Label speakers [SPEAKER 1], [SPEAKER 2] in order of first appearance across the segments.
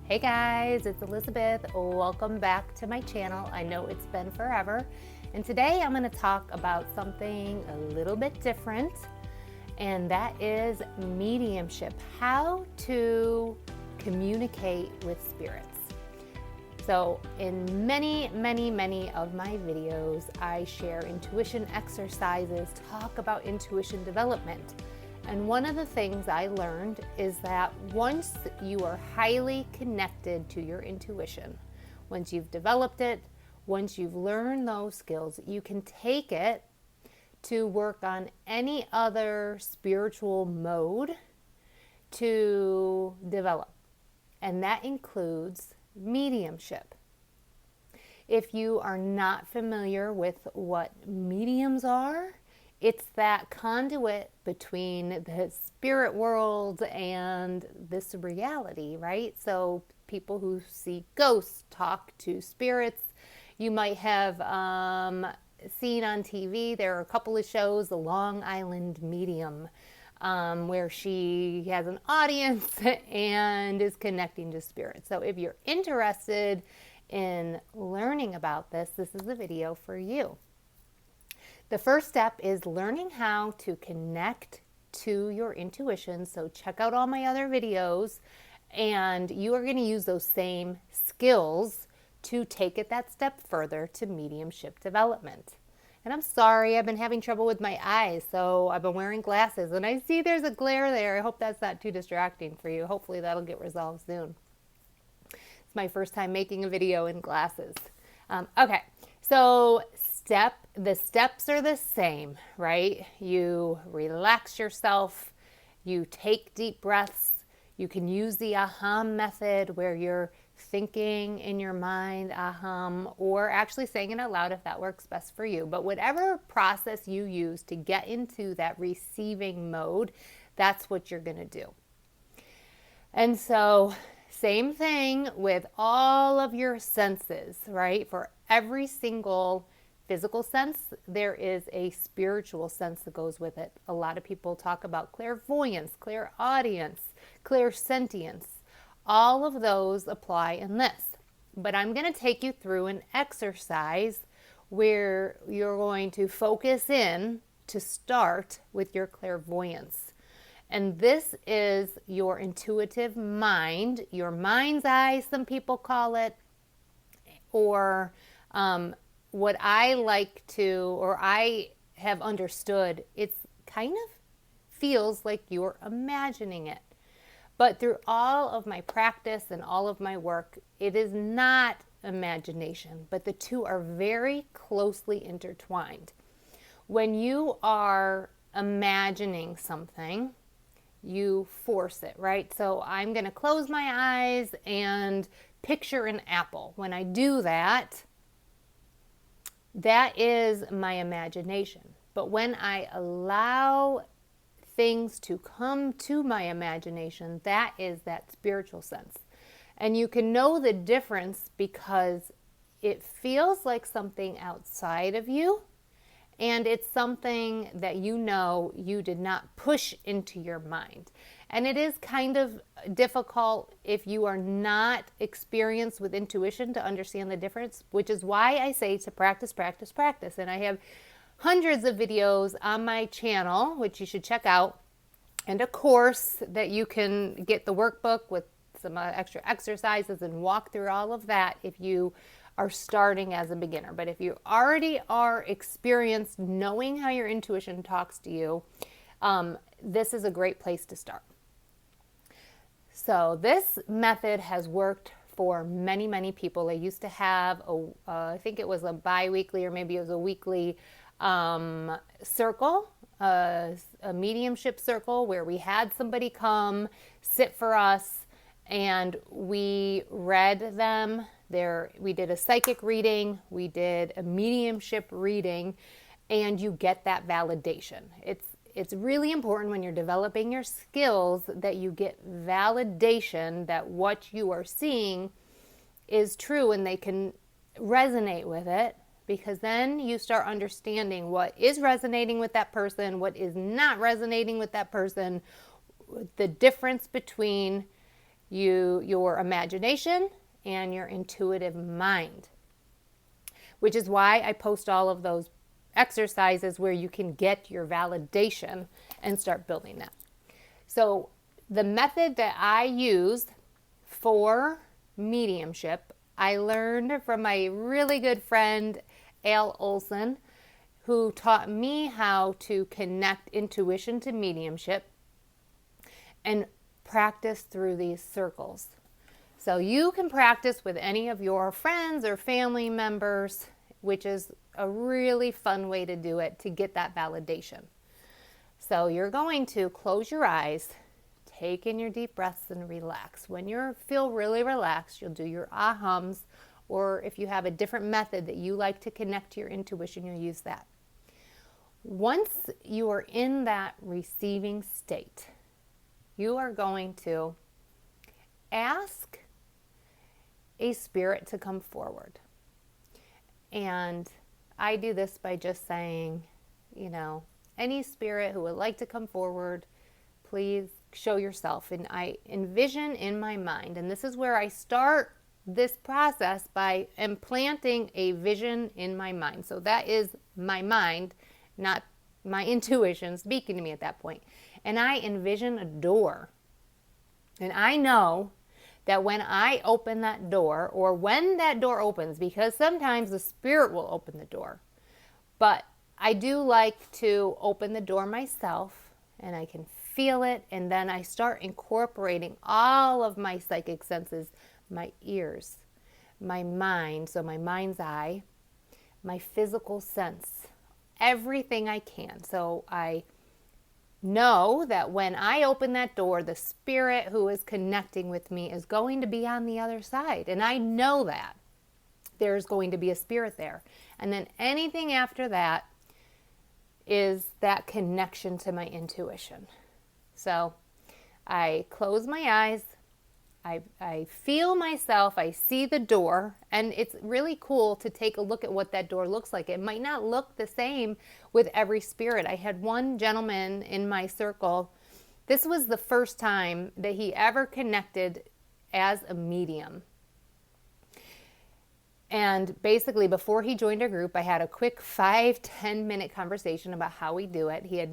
[SPEAKER 1] Hey guys, it's Elizabeth. Welcome back to my channel. I know it's been forever. And today I'm going to talk about something a little bit different, and that is mediumship, how to communicate with spirits. So in many of my videos, I share intuition exercises, talk about intuition development. And one of the things I learned is that once you are highly connected to your intuition, once you've developed it, once you've learned those skills, you can take it to work on any other spiritual mode to develop. And that includes mediumship. If you are not familiar with what mediums are, it's that conduit between the spirit world and this reality, right? So people who see ghosts talk to spirits. You might have seen on TV, there are a couple of shows, The Long Island Medium, where she has an audience and is connecting to spirits. So if you're interested in learning about this, this is the video for you. The first step is learning how to connect to your intuition. So check out all my other videos, and you are going to use those same skills to take it that step further to mediumship development. And I'm sorry, I've been having trouble with my eyes, so I've been wearing glasses, and I see there's a glare there. I hope that's not too distracting for you. Hopefully that'll get resolved soon. It's my first time making a video in glasses. Okay, so the steps are the same, right? You relax yourself, you take deep breaths, you can use the aham method where you're thinking in your mind aham, or actually saying it out loud if that works best for you. But whatever process you use to get into that receiving mode, that's what you're going to do. And so same thing with all of your senses, right? For every single physical sense, there is a spiritual sense that goes with it. A lot of people talk about clairvoyance, clairaudience, clairsentience. All of those apply in this. But I'm going to take you through an exercise where you're going to focus in to start with your clairvoyance. And this is your intuitive mind, your mind's eye, some people call it, or what I like to, or I have understood, it's kind of feels like you're imagining it. But through all of my practice and all of my work, it is not imagination, but the two are very closely intertwined. When you are imagining something, you force it, right? So I'm going to close my eyes and picture an apple. When I do that, that is my imagination. But when I allow things to come to my imagination, that is that spiritual sense. And you can know the difference because it feels like something outside of you, and it's something that you did not push into your mind. And it is kind of difficult if you are not experienced with intuition to understand the difference, which is why I say to practice, practice, practice. And I have hundreds of videos on my channel, which you should check out, and a course that you can get the workbook with some extra exercises and walk through all of that if you are starting as a beginner. But if you already are experienced knowing how your intuition talks to you, this is a great place to start. So this method has worked for many people. I used to have, I think it was a bi-weekly or maybe it was a weekly circle, a mediumship circle where we had somebody come sit for us and we read them. We did a psychic reading, we did a mediumship reading, and you get that validation. It's really important when you're developing your skills that you get validation that what you are seeing is true and they can resonate with it, because then you start understanding what is resonating with that person, what is not resonating with that person, the difference between your imagination and your intuitive mind, which is why I post all of those exercises where you can get your validation and start building that. So the method that I use for mediumship, I learned from my really good friend, Al Olson, who taught me how to connect intuition to mediumship and practice through these circles. So you can practice with any of your friends or family members, which is a really fun way to do it to get that validation. So you're going to close your eyes, take in your deep breaths and relax. When you feel really relaxed, you'll do your ahams, or if you have a different method that you like to connect to your intuition, you'll use that. Once you are in that receiving state, you are going to ask a spirit to come forward. And I do this by just saying, any spirit who would like to come forward, please show yourself. And I envision in my mind, and this is where I start this process by implanting a vision in my mind. So that is my mind, not my intuition speaking to me at that point. And I envision a door. And I know that when I open that door, or when that door opens, because sometimes the spirit will open the door, but I do like to open the door myself, and I can feel it, and then I start incorporating all of my psychic senses, my ears, my mind, so my mind's eye, my physical sense, everything I can. So I know that when I open that door, the spirit who is connecting with me is going to be on the other side. And I know that there's going to be a spirit there. And then anything after that is that connection to my intuition. So I close my eyes. I feel myself, I see the door, and it's really cool to take a look at what that door looks like. It might not look the same with every spirit. I had one gentleman in my circle. This was the first time that he ever connected as a medium. And basically, before he joined our group, I had a quick 5-10 minute conversation about how we do it. He had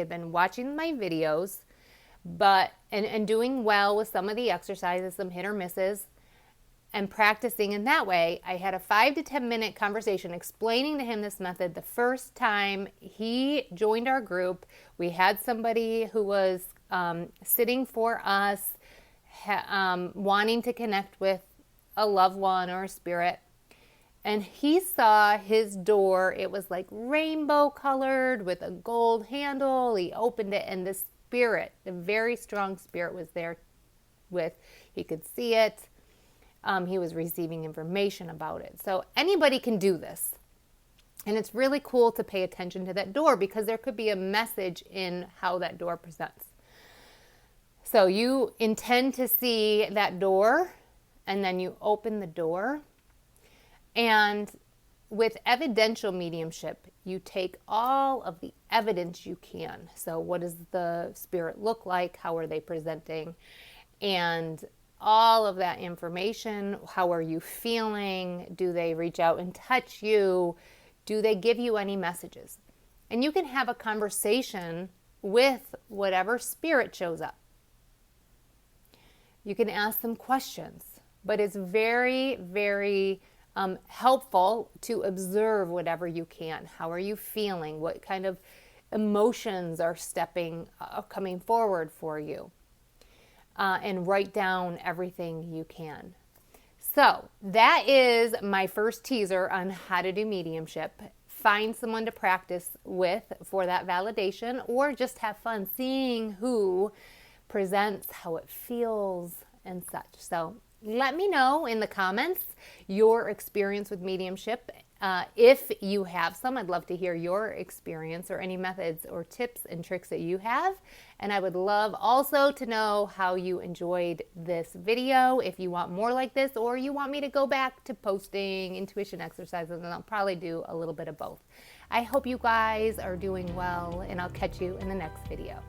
[SPEAKER 1] been watching my videos, and doing well with some of the exercises, some hit or misses, and practicing in that way. I had a 5 to 10 minute conversation explaining to him this method. The first time he joined our group, we had somebody who was sitting for us, wanting to connect with a loved one or a spirit. And he saw his door. It was like rainbow colored with a gold handle. He opened it, and this spirit, a very strong spirit, was there he could see it. He was receiving information about it. So anybody can do this. And it's really cool to pay attention to that door, because there could be a message in how that door presents. So you intend to see that door, and then you open the door. And with evidential mediumship, you take all of the evidence you can. So what does the spirit look like? How are they presenting? And all of that information. How are you feeling? Do they reach out and touch you? Do they give you any messages? And you can have a conversation with whatever spirit shows up. You can ask them questions, but it's very, very helpful to observe whatever you can. How are you feeling? What kind of emotions are coming forward for you? And write down everything you can. So that is my first teaser on how to do mediumship. Find someone to practice with for that validation, or just have fun seeing who presents, how it feels, and such. So let me know in the comments your experience with mediumship. If you have some, I'd love to hear your experience or any methods or tips and tricks that you have. And I would love also to know how you enjoyed this video. If you want more like this, or you want me to go back to posting intuition exercises, and I'll probably do a little bit of both. I hope you guys are doing well, and I'll catch you in the next video.